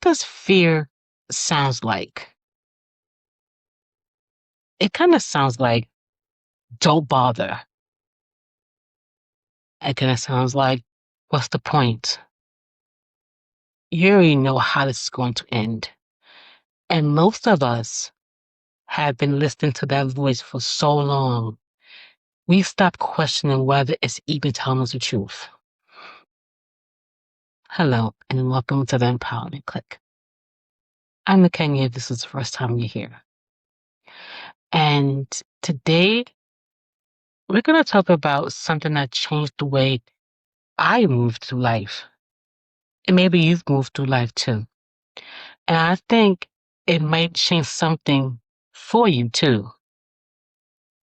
What does fear sounds like? It kind of sounds like don't bother. It kind of sounds like what's the point? You already know how this is going to end. And most of us have been listening to that voice for so long, we stopped questioning whether it's even telling us the truth. Hello, and welcome to the Empowerment Clique. I'm the Kenya if this is the first time you're here. And today, we're going to talk about something that changed the way I moved through life. And maybe you've moved through life too. And I think it might change something for you too.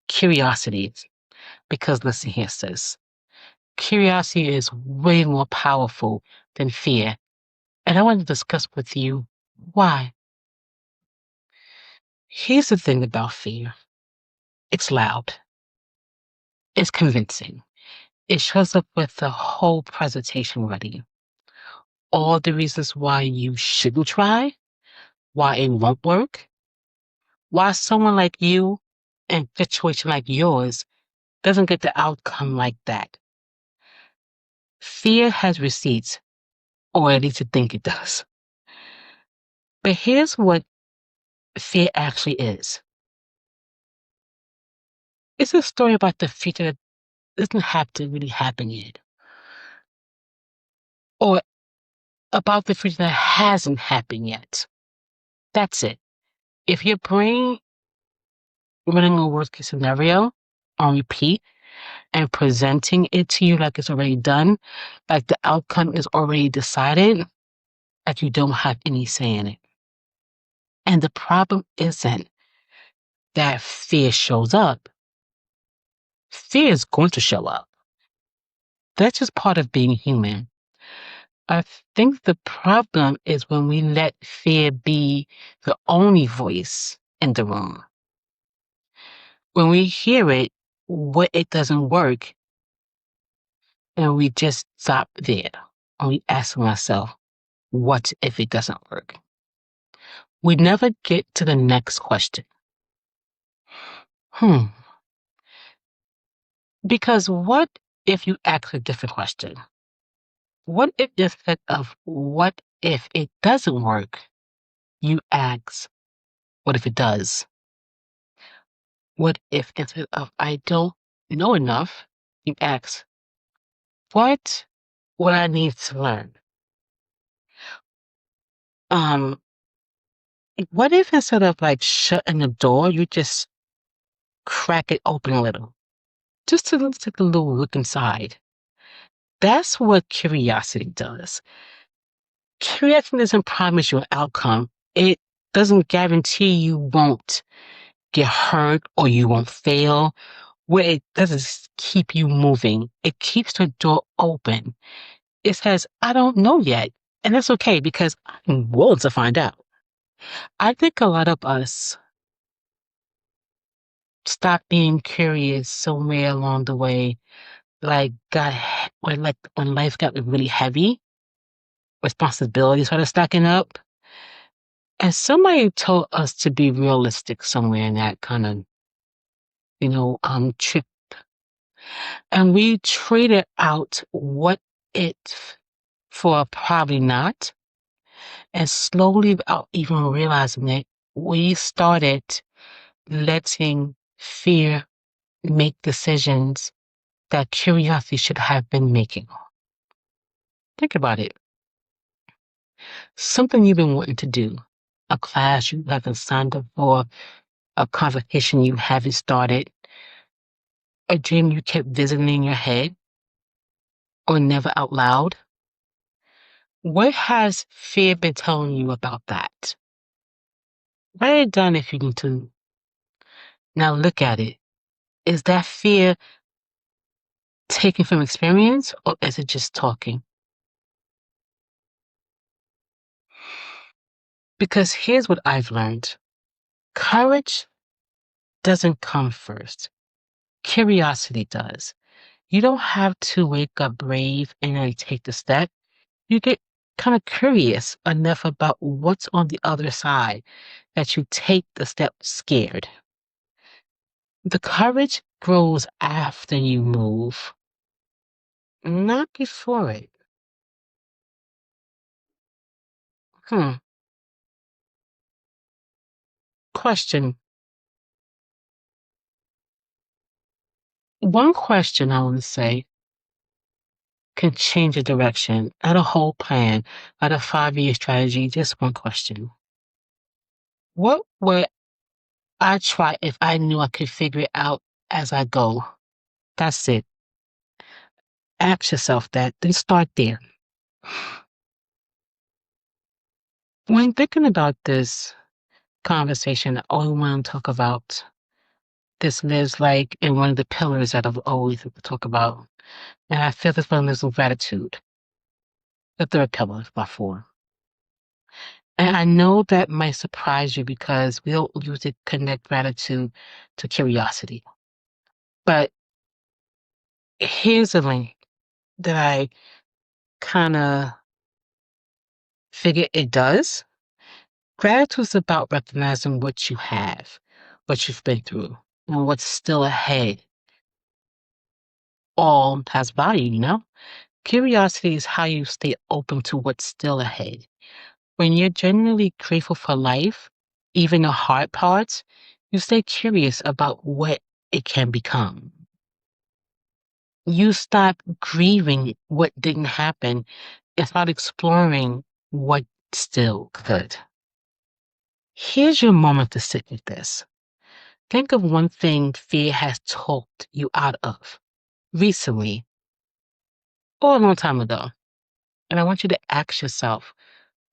Curiosity. Because listen here, sis. Curiosity is way more powerful than fear. And I want to discuss with you why. Here's the thing about fear. It's loud. It's convincing. It shows up with the whole presentation ready. All the reasons why you shouldn't try, why it won't work, why someone like you in a situation like yours doesn't get the outcome like that. Fear has receipts, or at least you think it does. But here's what fear actually is. It's a story about the future that doesn't have to really happen yet. Or about the future that hasn't happened yet. That's it. If your brain running a worst case scenario on repeat and presenting it to you like it's already done, like the outcome is already decided, like you don't have any say in it. And the problem isn't that fear shows up. Fear is going to show up. That's just part of being human. I think the problem is when we let fear be the only voice in the room. When we hear it, what it doesn't work, and we just stop there. And we ask ourselves, what if it doesn't work? We never get to the next question. Because what if you ask a different question? What if instead of what if it doesn't work, you ask, what if it does? What if instead of I don't know enough, you ask, what would I need to learn? What if instead of like shutting the door, you just crack it open a little? Just to take a little look inside. That's what curiosity does. Curiosity doesn't promise you an outcome. It doesn't guarantee you won't get hurt or you won't fail. What it does is keep you moving. It keeps the door open. It says, I don't know yet. And that's okay because I'm willing to find out. I think a lot of us stop being curious somewhere along the way, when life got really heavy, responsibilities started stacking up, and somebody told us to be realistic somewhere in that kind of, trip, and we traded out what if for a probably not, and slowly, without even realizing it, we started letting fear make decisions that curiosity should have been making. Think about it. Something you've been wanting to do, a class you haven't signed up for, a conversation you haven't started, a dream you kept visiting in your head, or never out loud. What has fear been telling you about that? Write it down if you need to. Now look at it. Is that fear taken from experience, or is it just talking? Because here's what I've learned. Courage doesn't come first. Curiosity does. You don't have to wake up brave and then take the step. You get kind of curious enough about what's on the other side that you take the step scared. The courage grows after you move, not before it. Hmm. Question. One question I want to say can change a direction, not a whole plan, not a 5-year strategy, just one question. What would I try if I knew I could figure it out as I go? That's it. Ask yourself that, then start there. When thinking about this conversation, all I want to talk about this lives like in one of the pillars that I've always talk about. And I feel this one lives in gratitude. The third pillar is by 4. And I know that might surprise you because we don't usually connect gratitude to curiosity. But here's a link that I kind of figure it does. Gratitude is about recognizing what you have, what you've been through, and what's still ahead. All has value, you know? Curiosity is how you stay open to what's still ahead. When you're genuinely grateful for life, even the hard parts, you stay curious about what it can become. You stop grieving what didn't happen and start exploring what still could. Here's your moment to sit with this. Think of one thing fear has talked you out of recently or a long time ago. And I want you to ask yourself,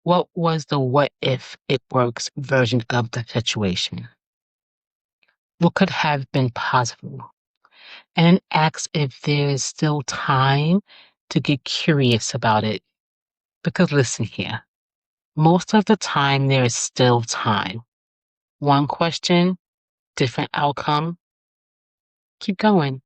what was the what if it works version of the situation? What could have been possible? And ask if there is still time to get curious about it. Because listen here, most of the time there is still time. One question, different outcome. Keep going.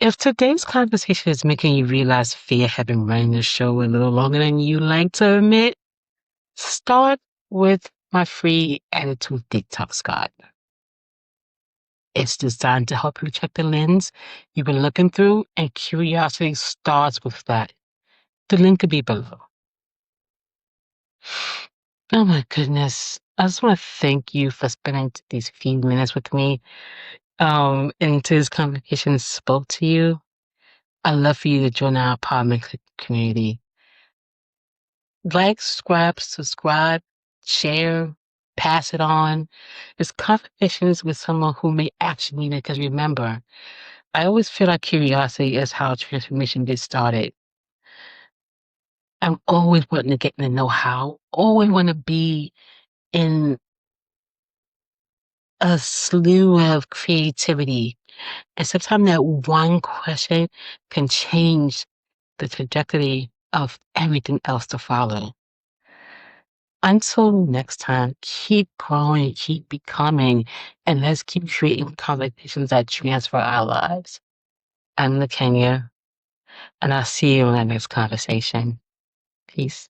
If today's conversation is making you realize fear has been running the show a little longer than you like to admit, start with my free Attitude Detox guide. It's designed to help you check the lens you've been looking through, and curiosity starts with that. The link could be below. Oh my goodness. I just want to thank you for spending these few minutes with me. And this conversation spoke to you. I'd love for you to join our empowerment community. Like, subscribe, share, pass it on. It's conversations with someone who may actually need it. Because remember, I always feel like curiosity is how transformation gets started. I'm always wanting to get to know how, always want to be in a slew of creativity. And sometimes that one question can change the trajectory of everything else to follow. Until next time, keep growing, keep becoming, and let's keep creating conversations that transfer our lives. I'm LaKenya, and I'll see you in the next conversation. Peace.